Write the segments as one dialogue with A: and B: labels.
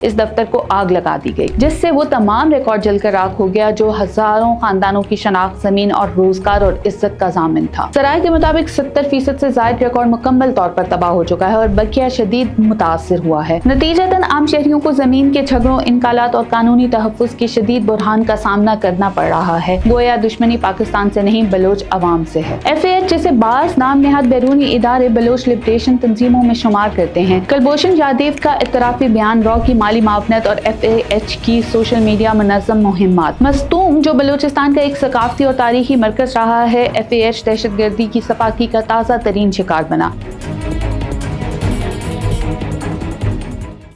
A: इस दफ्तर को आग लगा दी गई, जिससे वो तमाम रिकॉर्ड जलकर राख हो गया जो हजारों खानदानों की शनाख्त, जमीन और रोजगार और इज्जत का जामिन था। सराय के मुताबिक 70% से ज्यादा रिकॉर्ड मुकम्मल तौर पर तबाह हो चुका है और बकिया शदीद मुतासिर हुआ है। नतीजतन आम शहरियों को जमीन के झगड़ों, इनकालात और कानूनी तहफ्फुज़ की शदीद बुरहान का सामना करना पड़ रहा है। गोया दुश्मनी पाकिस्तान से नहीं बलोच अवाम से है। FAH जिसे बास नाम नेहाद बैरूनी इदारे बलोच लिबरेशन तंजीमों में शुमार करते हैं, कुलभूषण जादेव का इत्तराफी बयान, रॉ की माली मावनत और FAH की सोशल मीडिया मुनज़्ज़म मुहिम्मात। मस्तूम जो बलूचिस्तान का एक सकाफती और तारीखी मरकज रहा है, FAH दहशतगर्दी की सपाकी का ताज़ा तरीन शिकार बना।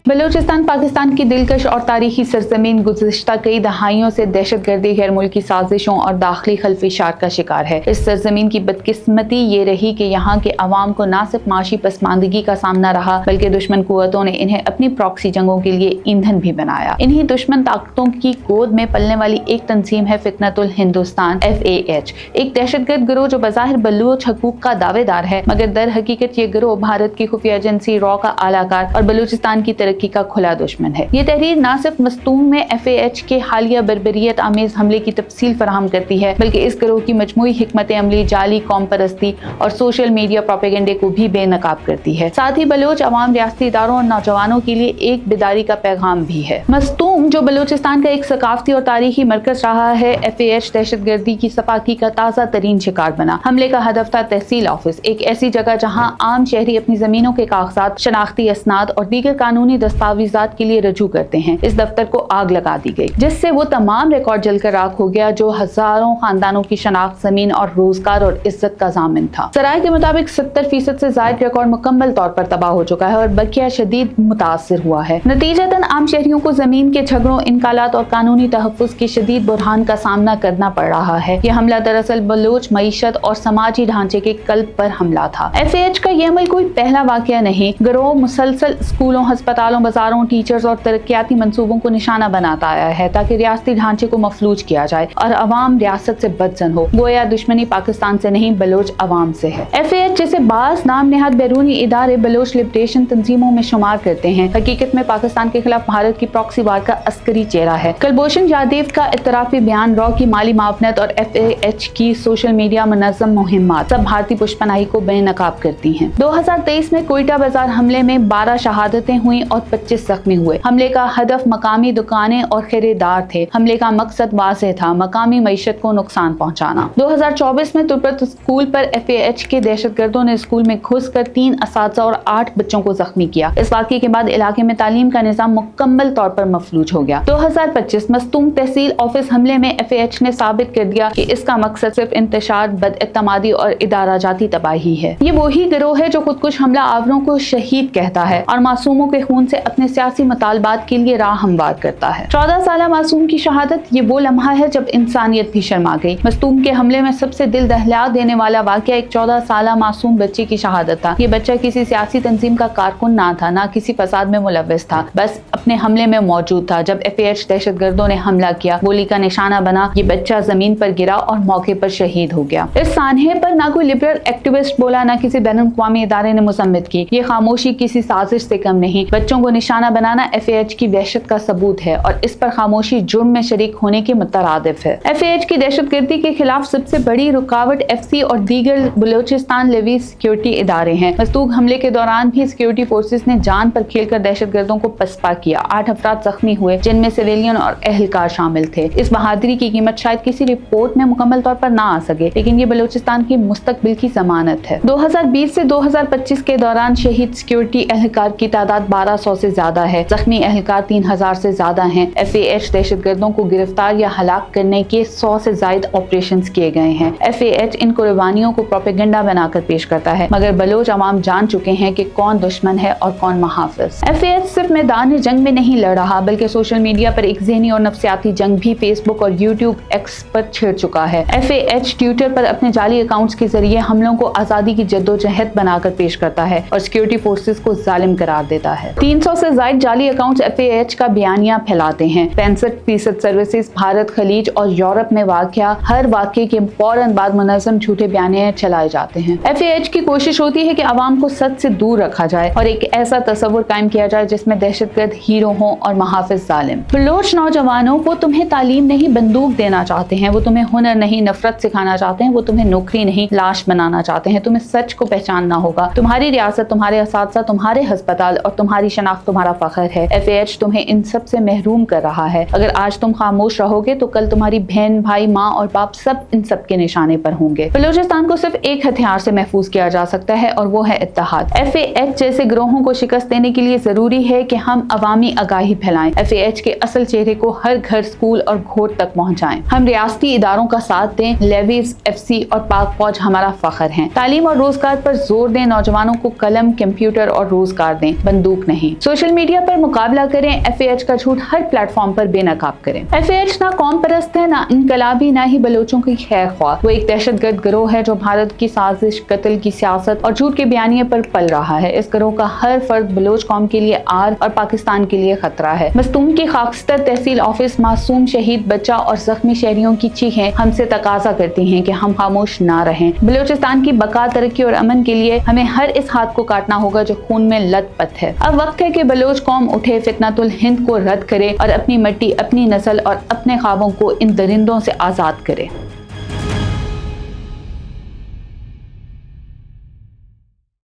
A: बलूचिस्तान पाकिस्तान की दिलकश और तारीखी सरजमीन गुज़िश्ता कई दहाइयों से दहशतगर्दी, गैर मुल्की साजिशों और दाखिली खल्फिशात का शिकार है। इस सरजमीन की बदकिस्मती ये रही कि यहाँ के अवाम को न सिर्फ माशी पसमानदगी का सामना रहा, बल्कि दुश्मन कुव्वतों ने इन्हें अपनी प्रॉक्सी जंगों के लिए ईंधन भी बनाया। इन्हीं दुश्मन ताकतों की गोद में पलने वाली एक तंजीम है फितनतुल हिंदुस्तान FAH, एक दहशतगर्द गिरोह जो बज़ाहिर बलूच हकूक का दावेदार है, मगर दर हकीकत ये गिरोह भारत की खुफिया एजेंसी रॉ का आलाकार और बलूचिस्तान की तरक्की का खुला दुश्मन है। ये तहरीर न सिर्फ मस्तूम में FAH के हालिया बर्बरियत आमेज हमले की तफसील फराहम करती है, बल्कि इस गिरोह की मजमूई हिकमत अमली, जाली कौम परस्ती और सोशल मीडिया प्रोपेगेंडे को भी बेनकाब करती है। साथ ही बलोच अवाम, रियासती इदारों और नौजवानों के लिए एक बेदारी का पैगाम भी है। मस्तूम जो बलूचिस्तान का एक सकाफती और तारीखी मरकज रहा है, FAH दहशतगर्दी की सपाकी का ताज़ा तरीन शिकार बना। हमले का हदफ था तहसील ऑफिस, एक ऐसी जगह जहाँ आम शहरी अपनी जमीनों के कागजात, शनाख्ती असनाद और दीगर कानूनी दस्तावेजात के लिए रजू करते हैं। इस दफ्तर को आग लगा दी गई, जिससे वो तमाम रिकॉर्ड जलकर राख हो गया जो हजारों खानदानों की शनाख्त, जमीन और रोजगार और इज्जत का जामिन था। सराय के मुताबिक 70% से ज्यादा रिकॉर्ड मुकम्मल तौर पर तबाह हो चुका है और बकिया शदीद मुतासिर हुआ है। नतीजतन आम शहरियों को जमीन के झगड़ों, इनकालात और कानूनी तहफ्फुज़ की शदीद बुरहान का सामना करना पड़ रहा है। यह हमला दरअसल बलोच मईशत और समाजी ढांचे के कल्ब पर हमला था। FAH का यह अमल कोई पहला वाकया नहीं। गिरोह मुसलसल स्कूलों, अस्पतालों, बाजारों, टीचर्स और तरक्याती मंसूबों को निशाना बनाता आया है ताकि रियासती ढांचे को मफलूज किया जाए और अवाम रियासत से बदजन हो। गोया दुश्मनी पाकिस्तान से नहीं बलोच अवाम से है। FAH जिसे बास नाम नेहाद बैरूनी इदारे बलोच लिबरेशन तंजीमों में शुमार करते हैं, हकीकत में पाकिस्तान के खिलाफ भारत की प्रॉक्सी वार का अस्करी चेहरा है। कुलभूषण जादेव का इत्तराफी बयान, रॉ की माली मावनत और FAH की सोशल मीडिया मुनज़्ज़म मुहिम्मात सब भारतीय पुष्पनाही को बेनकाब करती हैं। 2023 में कोयटा बाजार हमले में 12 शहादतें हुई और 25 जख्मी हुए। हमले का हदफ मकामी दुकानें और खरीदार थे। हमले का मकसद वाज़ेह था, मकामी मईशत को नुकसान पहुंचाना। 2024 में तुर्पत स्कूल पर FAH के दहशतगर्दों ने स्कूल में घुसकर 3 असातिज़ा और 8 बच्चों को जख्मी किया। इस वाक़े के बाद इलाके में तालीम का निज़ाम मुकम्मल तौर पर मफलूज हो गया। 2025 मस्तूम तहसील ऑफिस हमले में FAH ने साबित कर दिया कि इसका मकसद सिर्फ इंतशार, बदइत्तमादी और इदारा जाती तबाही है। ये वही गिरोह है जो खुदकुश हमला आवरों को शहीद कहता है और मासूमों के खून से अपने सियासी मुतालबात के लिए राह हमवार करता है। 14 साला मासूम की शहादत ये वो लम्हा है जब इंसानियत भी शर्मा गई। मस्तूम के हमले में सबसे दिल दहला देने वाला वाकया एक 14 साला मासूम बच्चे की शहादत था। ये बच्चा किसी सियासी तंजीम का कारकुन ना था, ना किसी फसाद में मुलव्वस था, बस अपने हमले में मौजूद था। जब FAH दहशतगर्दों ने हमला किया, गोली का निशाना बना, ये बच्चा जमीन पर गिरा और मौके पर शहीद हो गया। इस सानहे पर ना कोई लिबरल एक्टिविस्ट बोला, ना किसी बैनुल-अक़वामी इदारे ने मुसम्मत की। ये खामोशी किसी साजिश से कम नहीं। बच्चों को निशाना बनाना FAH की वहशत का सबूत है और इस पर खामोशी जुर्म में शरीक होने के मुतरादिफ है। FAH की दहशतगर्दी के खिलाफ सबसे बड़ी रुकावट FC और दीगर बलूचिस्तान लेवी सिक्योरिटी इदारे हैं। मस्तूक हमले के दौरान भी सिक्योरिटी फोर्सेस ने जान पर खेलकर दहशतगर्दों को पसपा किया। 8 अफराद जख्मी हुए, जिनमें सिविलियन और एहलकार शामिल थे। इस बहादुरी की कीमत शायद किसी रिपोर्ट में मुकम्मल तौर पर ना आ सके, लेकिन ये बलूचिस्तान की मुस्तकबिल की जमानत है। 2020 से 2025 के दौरान शहीद सिक्योरिटी एहलकार की तादाद 1200 से ज्यादा है। जख्मी एहलकार 3000 से ज्यादा हैं। FAH दहशतगर्दों को गिरफ्तार या हलाक करने के 100 से ज्यादा ऑपरेशन किए गए हैं। FAH इन कुर्बानियों को प्रोपेगेंडा बनाकर पेश करता है, मगर बलोच अवाम जान चुके हैं कि कौन दुश्मन है और कौन मुहाफिज। FAH सिर्फ मैदान जंग में नहीं लड़ रहा, बल्कि सोशल मीडिया पर एक ज़हनी और नफ्सियाती जंग भी फेसबुक और यूट्यूब X पर छिड़ चुका है। FAH ट्विटर पर अपने जाली अकाउंट्स के जरिए हमलों को आजादी की जद्दोजहद बनाकर पेश करता है और सिक्योरिटी फोर्सेस को जालिम करार देता है। 3 150 से ज्यादा जाली अकाउंट्स FAH का बयानिया फैलाते हैं। 65% सर्विसेज भारत, खलीज और यूरोप में वाक़या हर वाक़े के फौरन बाद मुनज़्ज़म झूठे बयानिया चलाए जाते हैं। FAH की कोशिश होती है कि आवाम को सच से दूर रखा जाए और एक ऐसा तस्वुर कायम किया जाए जिसमें दहशतगर्द हीरो हों और महाफिज जालिम। बलोच नौजवानों, वो तुम्हें तालीम नहीं बंदूक देना चाहते हैं, वो तुम्हें हुनर नहीं नफरत सिखाना चाहते हैं, वो तुम्हें नौकरी नहीं लाश बनाना चाहते हैं। तुम्हें सच को पहचानना होगा। तुम्हारी रियासत, तुम्हारे असातिज़ा, तुम्हारे अस्पताल और तुम्हारी शनाख्त तुम्हारा फख्र है। FAH तुम्हें इन सब से महरूम कर रहा है। अगर आज तुम खामोश रहोगे तो कल तुम्हारी बहन, भाई, माँ और बाप सब इन सब के निशाने पर होंगे। बलूचिस्तान को सिर्फ एक हथियार से महफूज किया जा सकता है और वो है इत्तेहाद। FAH जैसे गिरोहों को शिकस्त देने के लिए जरूरी है कि हम अवामी आगाही फैलाएं, FAH के असल चेहरे को हर घर, स्कूल और घोट तक पहुँचाएं। हम रियासती इदारों का साथ दें। लेवीज, FC और पाक फौज हमारा फख्र है। तालीम और रोजगार पर जोर दें। नौजवानों को कलम, कंप्यूटर और रोजगार दें, बंदूक नहीं। सोशल मीडिया पर मुकाबला करें। FAH का झूठ हर प्लेटफॉर्म पर बेनकाब करें। FAH ना कौम परस्त है, ना इनकलाबी, ना ही बलोचों की खैर ख्वाह। वो एक दहशतगर्द गिरोह है जो भारत की साजिश, कत्ल की सियासत और झूठ के बयानिए पर पल रहा है। इस गिरोह का हर फर्द बलोच कौम के लिए आर और पाकिस्तान के लिए खतरा है। मस्तूम की खाकस्तर तहसील ऑफिस, मासूम शहीद बच्चा और जख्मी शहरियों की चीखें हमसे तकाजा करती हैं कि हम खामोश ना रहें। बलूचिस्तान की बका, तरक्की और अमन के लिए हमें हर इस हाथ को काटना होगा जो खून में लथपथ है। अब वक्त है कि बलोच कौम उठे, फितनतुल हिंद को रद्द करे और अपनी मिट्टी, अपनी नस्ल और अपने ख्वाबों को इन दरिंदों से आजाद करे।